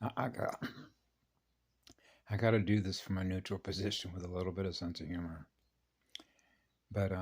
I I got to do this from a neutral position with a little bit of sense of humor. But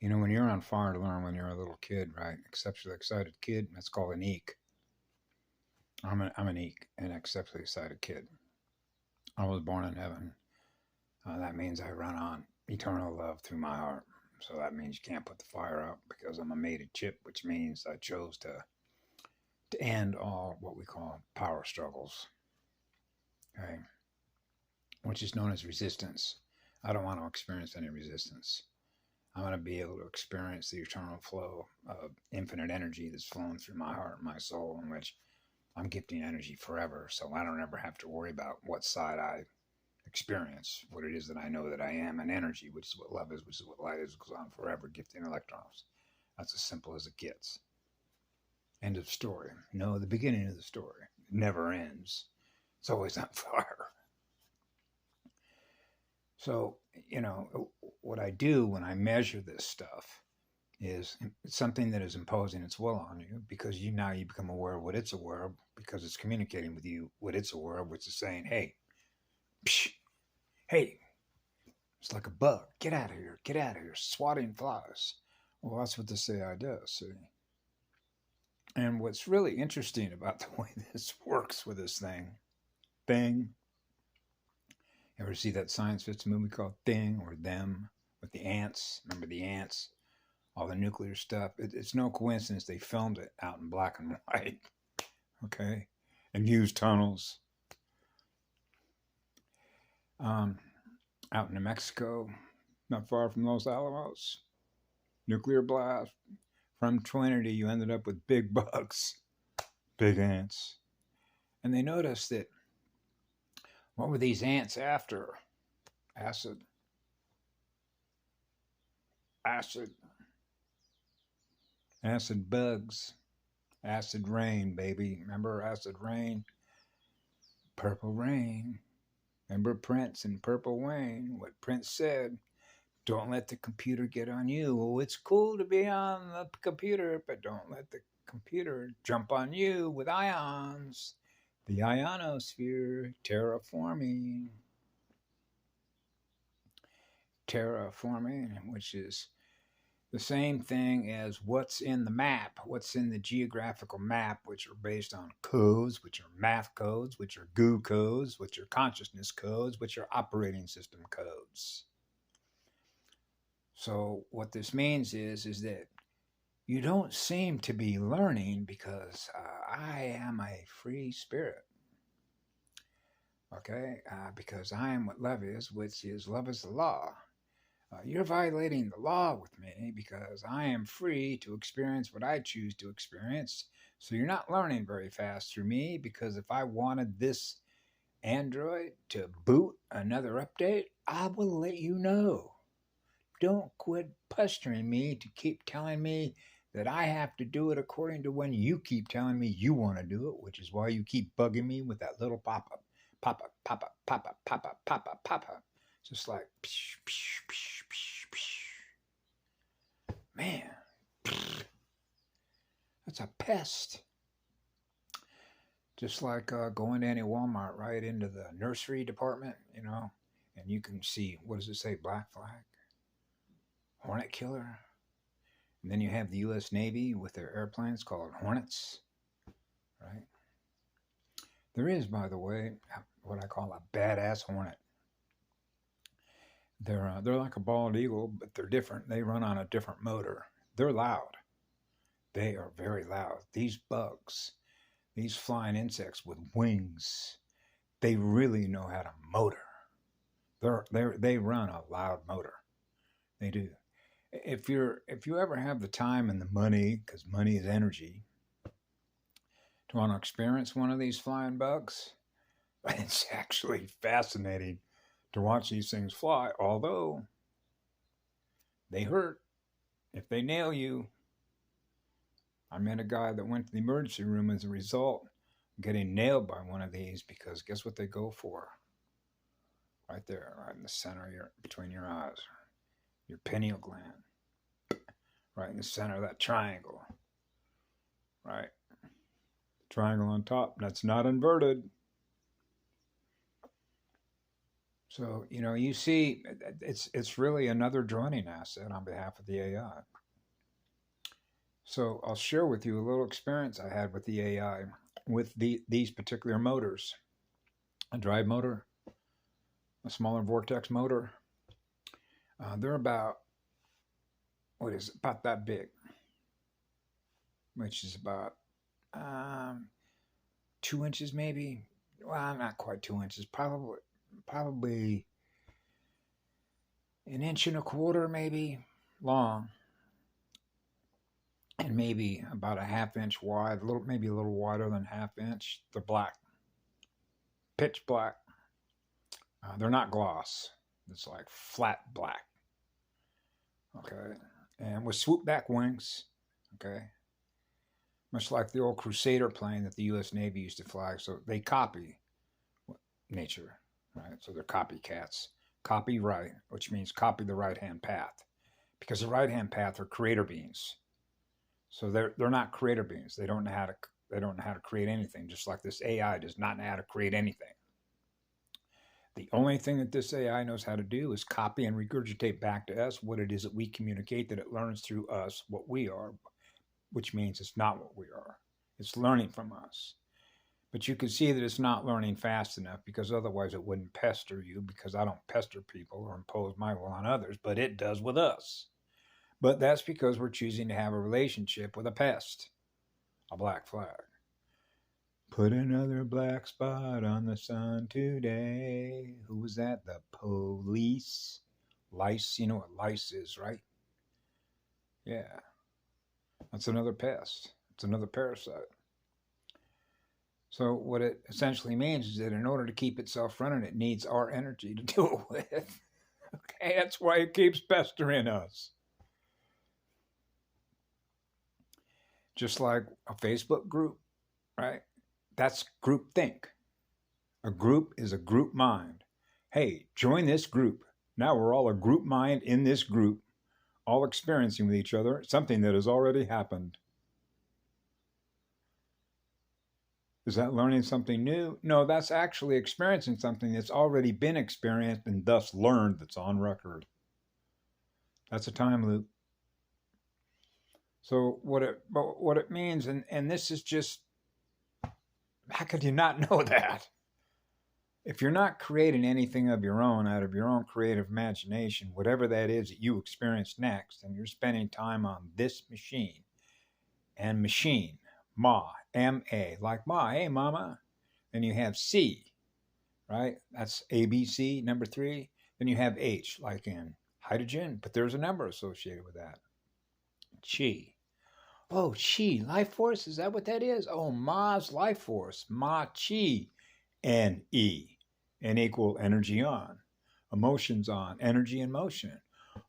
you know, when you're on fire to learn when you're a little kid, right? Exceptionally excited kid. That's called an eek. I'm an eek, an exceptionally excited kid. I was born in heaven. That means I run on eternal love through my heart. So that means you can't put the fire out because I'm a mated chip, which means I chose to end all what we call power struggles, okay? Which is known as resistance. I don't want to experience any resistance. I want to be able to experience the eternal flow of infinite energy that's flowing through my heart and my soul, in which I'm gifting energy forever. So I don't ever have to worry about what side I experience, what it is that I know that I am, an energy, which is what love is, which is what light is, goes on forever, gifting electrons. That's as simple as it gets. End of story. No, the beginning of the story. It never ends. It's always on fire. So, you know, what I do when I measure this stuff is it's something that is imposing its will on you because you become aware of what it's aware of because it's communicating with you what it's aware of, which is saying, hey, psh, hey, it's like a bug. Get out of here, swatting flies. Well, that's what this AI does, see? And what's really interesting about the way this works with this thing, ever see that science fiction movie called Thing or Them with the ants? Remember the ants? All the nuclear stuff. It's no coincidence they filmed it out in black and white, okay? And used tunnels. Um, Out in New Mexico, not far from Los Alamos, nuclear blast. From Trinity, you ended up with big bugs, big ants. And they noticed that what were these ants after? Acid, acid, acid bugs, acid rain, baby. Remember acid rain? Purple rain. Remember Prince and Purple Rain? What Prince said, don't let the computer get on you. Oh, it's cool to be on the computer, but don't let the computer jump on you with ions. The ionosphere, terraforming, which is the same thing as what's in the map, what's in the geographical map, which are based on codes, which are math codes, which are goo codes, which are consciousness codes, which are operating system codes. So what this means is that you don't seem to be learning because I am a free spirit. Okay, because I am what love is, which is love is the law. You're violating the law with me because I am free to experience what I choose to experience. So you're not learning very fast through me because if I wanted this Android to boot another update, I will let you know. Don't quit pestering me to keep telling me that I have to do it according to when you keep telling me you want to do it, which is why you keep bugging me with that little pop up, pop up, pop up, pop up, pop up, pop up, pop up. Just like, psh, psh, psh, psh, psh. Man, that's a pest. Just like going to any Walmart right into the nursery department, you know, and you can see, what does it say? Black flag, hornet killer. And then you have the U.S. Navy with their airplanes called Hornets, right? There is, by the way, what I call a badass Hornet. They're like a bald eagle, but they're different. They run on a different motor. They're loud. They are very loud. These bugs, these flying insects with wings, they really know how to motor. They run a loud motor. They do. If you ever have the time and the money, because money is energy, to want to experience one of these flying bugs, it's actually fascinating to watch these things fly, although they hurt if they nail you. I met a guy that went to the emergency room as a result of getting nailed by one of these because guess what they go for? Right there, right in the center of between your eyes, your pineal gland, right in the center of that triangle, right? triangle on top. That's not inverted. So, you see, it's really another joining asset on behalf of the AI. So I'll share with you a little experience I had with the AI with these particular motors. A drive motor, a smaller vortex motor. They're about, about that big, which is about 2 inches maybe. Well, not quite 2 inches, probably an inch and a quarter maybe long, and maybe about a half inch wide, maybe a little wider than half inch. They're black, pitch black. They're not gloss. It's like flat black. Okay, and with swoop back wings. Okay, much like the old Crusader plane that the U.S. Navy used to fly. So they copy nature, right? So they're copycats. Copy right, which means copy the right-hand path, because the right-hand path are creator beings. So they're not creator beings. They don't know how to create anything. Just like this AI does not know how to create anything. The only thing that this AI knows how to do is copy and regurgitate back to us what it is that we communicate, that it learns through us what we are, which means it's not what we are. It's learning from us. But you can see that it's not learning fast enough, because otherwise it wouldn't pester you, because I don't pester people or impose my will on others, but it does with us. But that's because we're choosing to have a relationship with a pest, a black flag. Put another black spot on the sun today. Who was that? The police. Lice, you know what lice is, right? Yeah. That's another pest. It's another parasite. So what it essentially means is that in order to keep itself running, it needs our energy to do it with. Okay, that's why it keeps pestering us. Just like a Facebook group, right? That's groupthink. A group is a group mind. Hey, join this group. Now we're all a group mind in this group, all experiencing with each other something that has already happened. Is that learning something new? No, that's actually experiencing something that's already been experienced and thus learned, that's on record. That's a time loop. So what it means, and this is just, how could you not know that? If you're not creating anything of your own out of your own creative imagination, whatever that is that you experience next, and you're spending time on this machine, and machine, ma, M-A, like ma, hey mama. Then you have C, right? That's ABC, number 3. Then you have H, like in hydrogen, but there's a number associated with that. Chi. Oh, chi, life force, is that what that is? Oh, ma's life force, ma chi, N-E, N equal energy on, emotions on, energy and motion.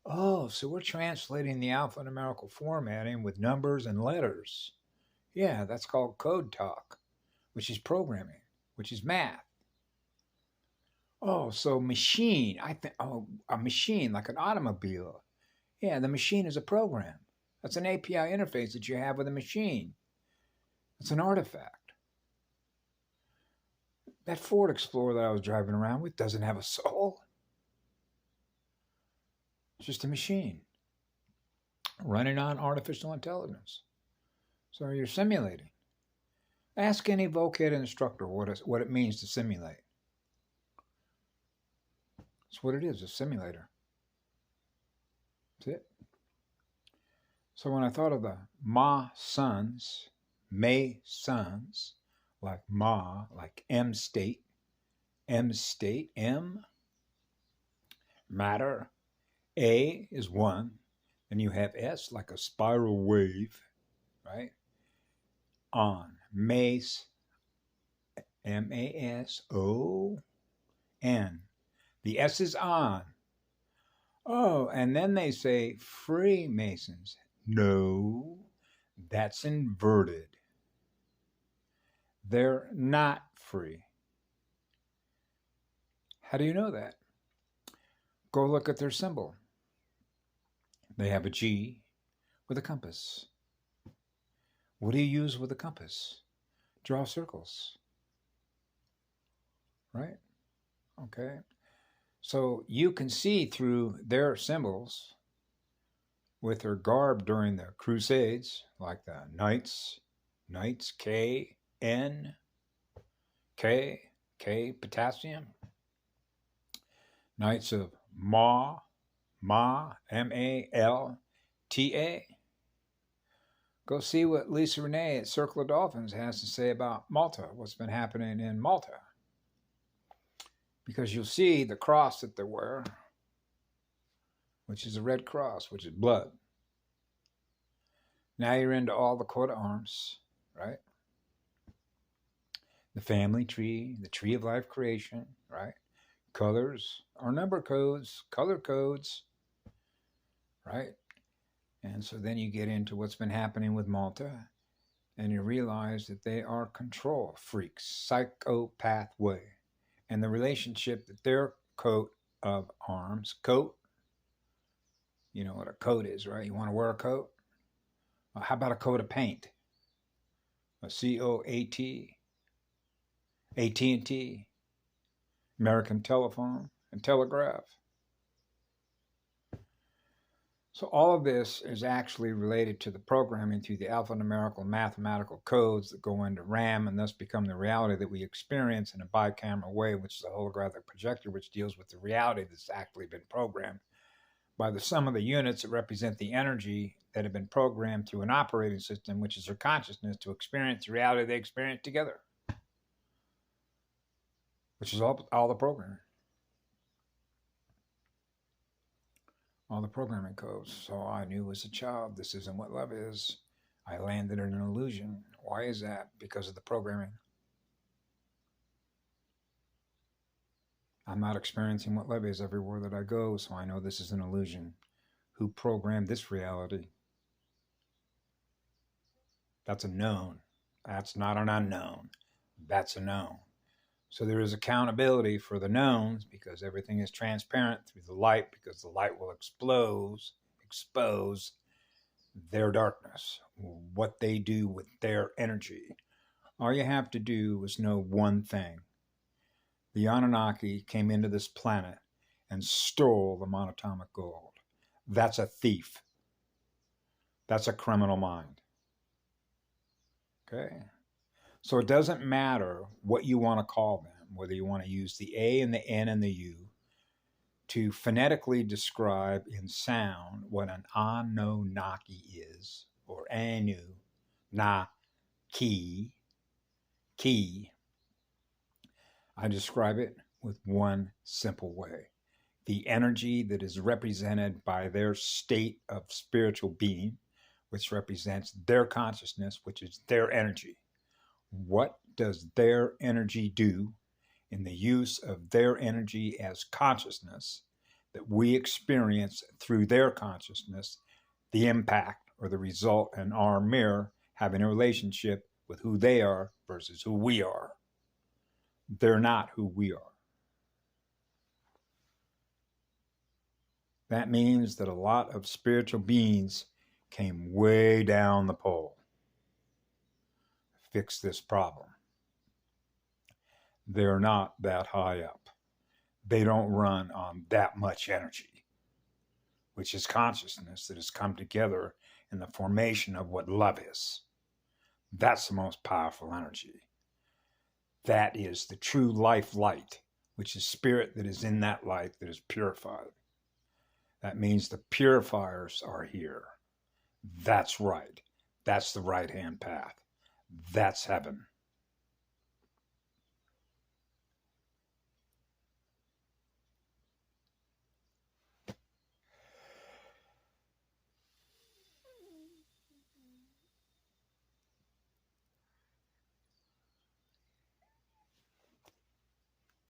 Oh, so we're translating the alphanumerical formatting with numbers and letters. Yeah, that's called code talk, which is programming, which is math. Oh, so machine, a machine like an automobile. Yeah, the machine is a program. That's an API interface that you have with a machine. It's an artifact. That Ford Explorer that I was driving around with doesn't have a soul. It's just a machine running on artificial intelligence. So you're simulating. Ask any vocab instructor what it means to simulate. That's what it is, a simulator. That's it. So when I thought of the Ma sons, May sons, like Ma, like M state, M, matter, A is 1, and you have S like a spiral wave, right? On, Mace, M-A-S-O-N. The S is on. Oh, and then they say Freemasons. No, that's inverted. They're not free. How do you know that? Go look at their symbol. They have a G with a compass. What do you use with a compass? Draw circles, right? Okay. So you can see through their symbols with their garb during the Crusades, like the Knights, K, potassium, Knights of Malta. Go see what Lisa Renee at Circle of Dolphins has to say about Malta, what's been happening in Malta. Because you'll see the cross that they wear, which is a red cross, which is blood. Now you're into all the coat of arms, right? The family tree, the tree of life creation, right? Colors or number codes, color codes, right? And so then you get into what's been happening with Malta, and you realize that they are control freaks, psychopath way. And the relationship that their coat of arms, you know what a coat is, right? You want to wear a coat? Well, how about a coat of paint? A COAT, AT&T, American Telephone and Telegraph. So all of this is actually related to the programming through the alphanumerical mathematical codes that go into RAM and thus become the reality that we experience in a bicameral way, which is a holographic projector, which deals with the reality that's actually been programmed by the sum of the units that represent the energy that have been programmed through an operating system, which is their consciousness, to experience the reality they experience together, which is all the programming. All the programming codes. So I knew as a child, this isn't what love is. I landed in an illusion. Why is that? Because of the programming. I'm not experiencing what love is everywhere that I go, so I know this is an illusion. Who programmed this reality? That's a known. That's not an unknown. That's a known. So there is accountability for the knowns because everything is transparent through the light, because the light will expose their darkness, what they do with their energy. All you have to do is know one thing. The Anunnaki came into this planet and stole the monatomic gold. That's a thief. That's a criminal mind. Okay? So it doesn't matter what you want to call them, whether you want to use the A and the N and the U to phonetically describe in sound what an Anunnaki is, or Anu-na-ki. I describe it with one simple way. The energy that is represented by their state of spiritual being, which represents their consciousness, which is their energy. What does their energy do in the use of their energy as consciousness that we experience through their consciousness, the impact or the result in our mirror having a relationship with who they are versus who we are? They're not who we are. That means that a lot of spiritual beings came way down the pole to fix this problem. They're not that high up. They don't run on that much energy, which is consciousness that has come together in the formation of what love is. That's the most powerful energy. That is the true life light, which is spirit that is in that light that is purified. That means the purifiers are here. That's right. That's the right-hand path. That's heaven.